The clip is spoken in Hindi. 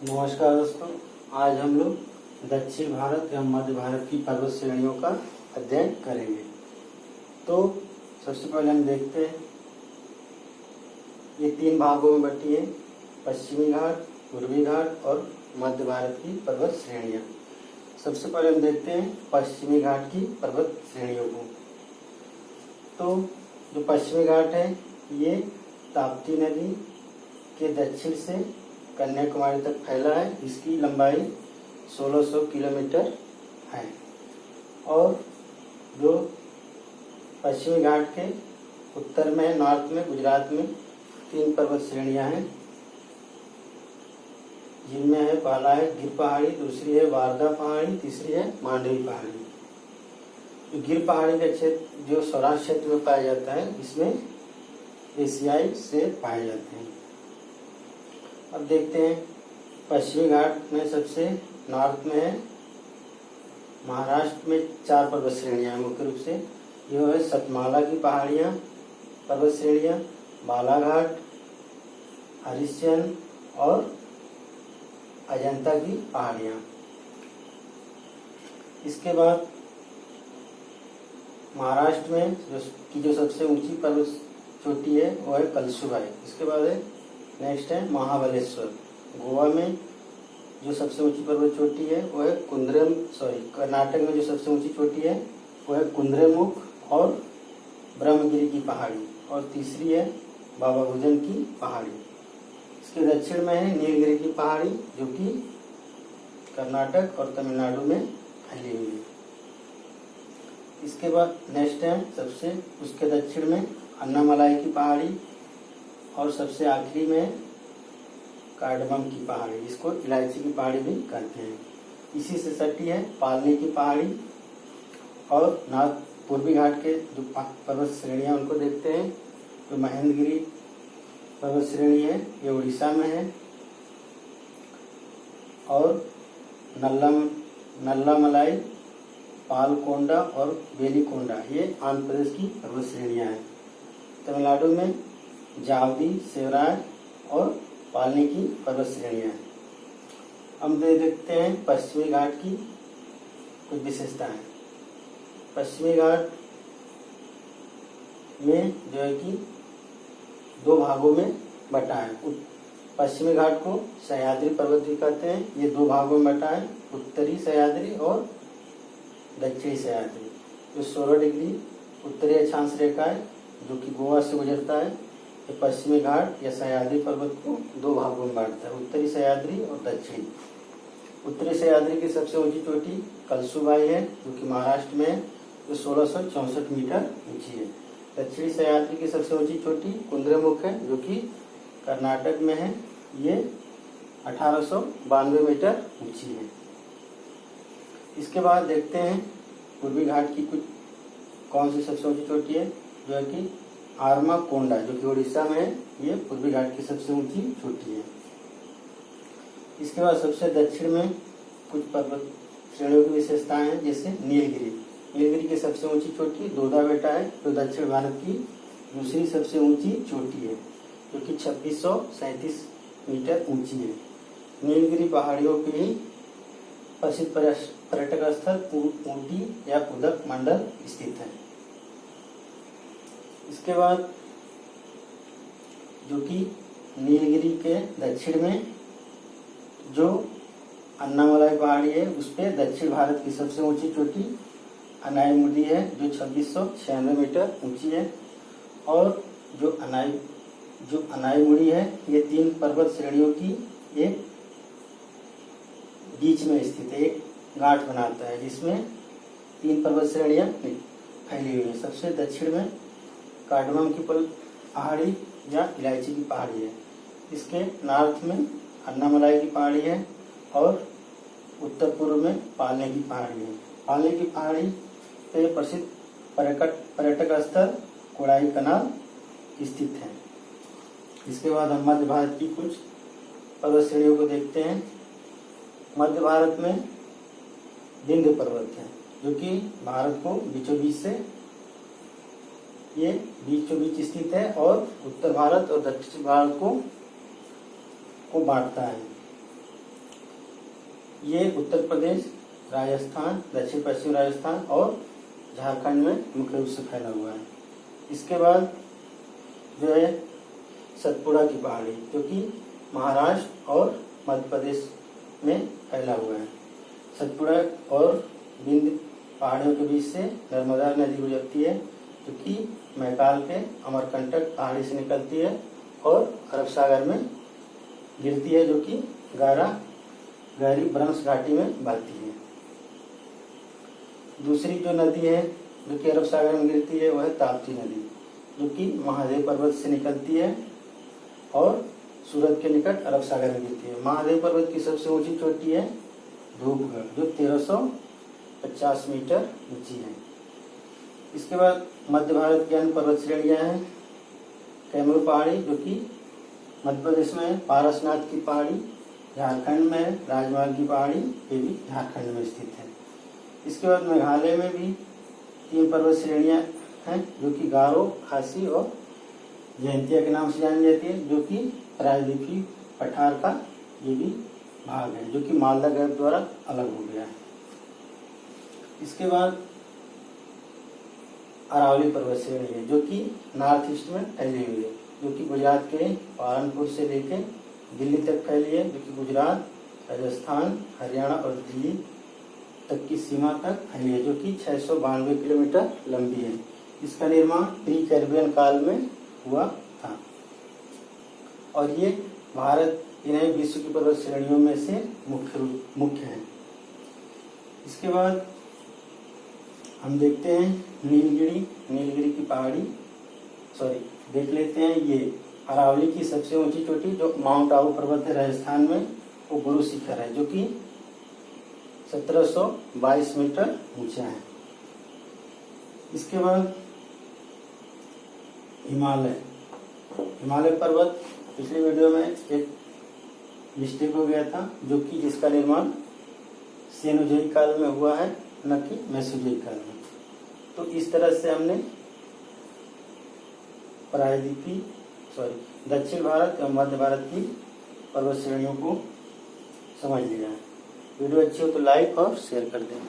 नमस्कार दोस्तों, आज हम लोग दक्षिण भारत एवं मध्य भारत की पर्वत श्रेणियों का अध्ययन करेंगे। तो सबसे पहले हम देखते हैं, ये 3 भागों में बटी है: पश्चिमी घाट, पूर्वी घाट और मध्य भारत की पर्वत श्रेणियाँ। सबसे पहले हम देखते हैं पश्चिमी घाट की पर्वत श्रेणियों को। तो जो पश्चिमी घाट है, ये ताप्ती नदी के दक्षिण से कन्याकुमारी तक फैला है। इसकी लंबाई 1600 किलोमीटर है। और जो पश्चिमी घाट के उत्तर में, नॉर्थ में, गुजरात में 3 पर्वत श्रेणियां हैं, जिनमें है पहला है गिर पहाड़ी, दूसरी है वारदा पहाड़ी, तीसरी है मांडवी पहाड़ी। गिर पहाड़ी का क्षेत्र जो सौराष्ट्र क्षेत्र में पाया जाता है, इसमें एशियाई से पाए जाते हैं। अब देखते हैं पश्चिमी घाट में सबसे नॉर्थ में है महाराष्ट्र में 4 पर्वत श्रेणियां हैं मुख्य रूप से। यह है सतमाला की पहाड़ियां, पर्वत श्रेणियां, बालाघाट, हरिश्चंद्र और अजंता की पहाड़ियां। इसके बाद महाराष्ट्र में जो सबसे ऊंची पर्वत चोटी है वो है कलसुबाई। इसके बाद है नेक्स्ट है महाबलेश्वर। गोवा में जो सबसे ऊंची पर्वत चोटी है वो है कर्नाटक में जो सबसे ऊंची चोटी है वो है कुंद्रेमुख और ब्रह्मगिरी की पहाड़ी। और तीसरी है बाबा भुजन की पहाड़ी। इसके दक्षिण में है नीलगिरी की पहाड़ी, जो कि कर्नाटक और तमिलनाडु में फैली हुई है। इसके बाद नेक्स्ट है सबसे उसके दक्षिण में अन्नामलाई की पहाड़ी, और सबसे आखिरी में कार्डमम की पहाड़ी, जिसको इलायची की पहाड़ी भी कहते हैं। इसी से सटी है पालनी की पहाड़ी। और नॉर्थ पूर्वी घाट के जो पर्वत श्रेणियां उनको देखते हैं। तो महेंद्रगिरी पर्वत श्रेणी है, ये उड़ीसा में है। और नल्लामलाई, पालकोंडा और वेलिकोंडा, ये आंध्र प्रदेश की पर्वत श्रेणियां हैं। तमिलनाडु में जावदी, सेवराय और पालनी की पर्वत श्रेणियां हैं। हम देखते हैं पश्चिमी घाट की कुछ विशेषताएं। पश्चिमी घाट में जो है कि 2 भागों में बटा है। पश्चिमी घाट को सह्याद्री पर्वत भी कहते हैं। ये 2 भागों में बटा है, उत्तरी सह्याद्री और दक्षिणी सह्याद्री। जो 16 डिग्री उत्तरी अक्षांश रेखा है, जो कि गोवा से गुजरता है, ये पश्चिमी घाट या सह्याद्री पर्वत को 2 भागों में बांटता है, उत्तरी सह्याद्री और दक्षिणी। उत्तरी सह्याद्री की सबसे ऊंची चोटी कलसुबाई है, जो कि महाराष्ट्र में है, जो 1664 मीटर ऊंची है। दक्षिणी सह्याद्री की सबसे ऊंची चोटी कुंद्रेमुख है, जो कि कर्नाटक में है, ये 1892 मीटर ऊंची है। इसके बाद देखते हैं पूर्वी घाट की कुछ कौन सी सबसे ऊंची चोटी है, जो है कि आर्माकोंडा, जो कि उड़ीसा में है, ये पूर्वी घाट की सबसे ऊंची चोटी है। इसके बाद सबसे दक्षिण में कुछ पर्वत श्रेणियों की विशेषताएं हैं, जैसे नीलगिरी। नीलगिरी की सबसे ऊंची चोटी दोदा बेटा है, जो दक्षिण भारत की दूसरी सबसे ऊंची चोटी है, जो कि 2637 मीटर ऊंची है। नीलगिरी पहाड़ियों के ही प्रसिद्ध पर्यटक स्थल ऊटी या उदक मंडल स्थित है। इसके बाद जो कि नीलगिरी के दक्षिण में जो अन्नामलाई पहाड़ी है, उस पे दक्षिण भारत की सबसे ऊंची चोटी अनाईमुड़ी है, जो 2696 मीटर ऊंची है। और जो अनाईमुड़ी है, ये 3 पर्वत श्रेणियों की एक बीच में स्थित है, एक गांठ बनाता है, जिसमें 3 पर्वत श्रेणियां फैली हुई है। सबसे दक्षिण में कार्डमम की पहाड़ी या इलायची की पहाड़ी है। इसके नॉर्थ में अन्नामलाई की पहाड़ी है, और उत्तर पूर्व में पालने की पहाड़ी है। पालने की पहाड़ी पे प्रसिद्ध पर्यटक स्थल कोडाई कनाल स्थित है। इसके बाद हम मध्य भारत की कुछ पर्वत श्रेणियों को देखते हैं। मध्य भारत में विंध्य पर्वत है, जो कि भारत को बीचों बीच से ये बीचों बीच स्थित है और उत्तर भारत और दक्षिण भारत को बांटता है। ये उत्तर प्रदेश, राजस्थान, दक्षिण पश्चिम राजस्थान और झारखंड में मुख्य रूप से फैला हुआ है। इसके बाद जो है सतपुड़ा की पहाड़ी, जो कि महाराष्ट्र और मध्य प्रदेश में फैला हुआ है। सतपुड़ा और विंध्य पहाड़ियों के बीच से नर्मदा नदी गुजरती है, जो कि मैकाल के अमरकंटक पहाड़ी से निकलती है और अरब सागर में गिरती है, जो कि गहरी ब्रह्मस घाटी में बहती है। दूसरी जो नदी है जो कि अरब सागर में गिरती है वह है ताप्ती नदी, जो कि महादेव पर्वत से निकलती है और सूरत के निकट अरब सागर में गिरती है। महादेव पर्वत की सबसे ऊंची चोटी है धूपगढ़, जो 1350 मीटर ऊंची है। इसके बाद मध्य भारत की अन्य पर्वत श्रेणियां हैं। कैमूर पहाड़ी, जो कि मध्य प्रदेश में है। पारसनाथ की पहाड़ी झारखंड में है। राजमहल की पहाड़ी ये भी झारखंड में स्थित है। इसके बाद मेघालय में भी 3 पर्वत श्रेणियां हैं, जो कि गारो, खासी और जयंतिया के नाम से जानी जाती है, जो कि प्रायद्वीपीय पठार का ये भी भाग है, जो कि मालदा गैप द्वारा अलग हो गया है। इसके बाद अरावली पर्वत श्रेणी है, जो कि नॉर्थ ईस्ट में फैली हुई है, जो कि गुजरात के पालनपुर से लेके दिल्ली तक फैली है, जो कि गुजरात, राजस्थान, हरियाणा और दिल्ली तक की सीमा तक फैली है, जो कि 692 किलोमीटर लंबी है। इसका निर्माण प्री कैरिबियन काल में हुआ था और ये भारत इन्हें विश्व की पर्वत श्रेणियों में से मुख्य है। इसके बाद हम देखते हैं नीलगिरी की पहाड़ी देख लेते हैं। ये अरावली की सबसे ऊंची चोटी जो माउंट आबू पर्वत है राजस्थान में, वो गुरु शिखर है, जो कि 1722 मीटर ऊंचा है। इसके बाद हिमालय पर्वत, पिछली वीडियो में एक मिस्टेक हो गया था, जो कि जिसका निर्माण सेनोजोइक काल में हुआ है, न कि मेसोजोइक काल में। तो इस तरह से हमने दक्षिण भारत एवं मध्य भारत की पर्वत श्रेणियों को समझ लिया है। वीडियो अच्छी हो तो लाइक और शेयर कर दें।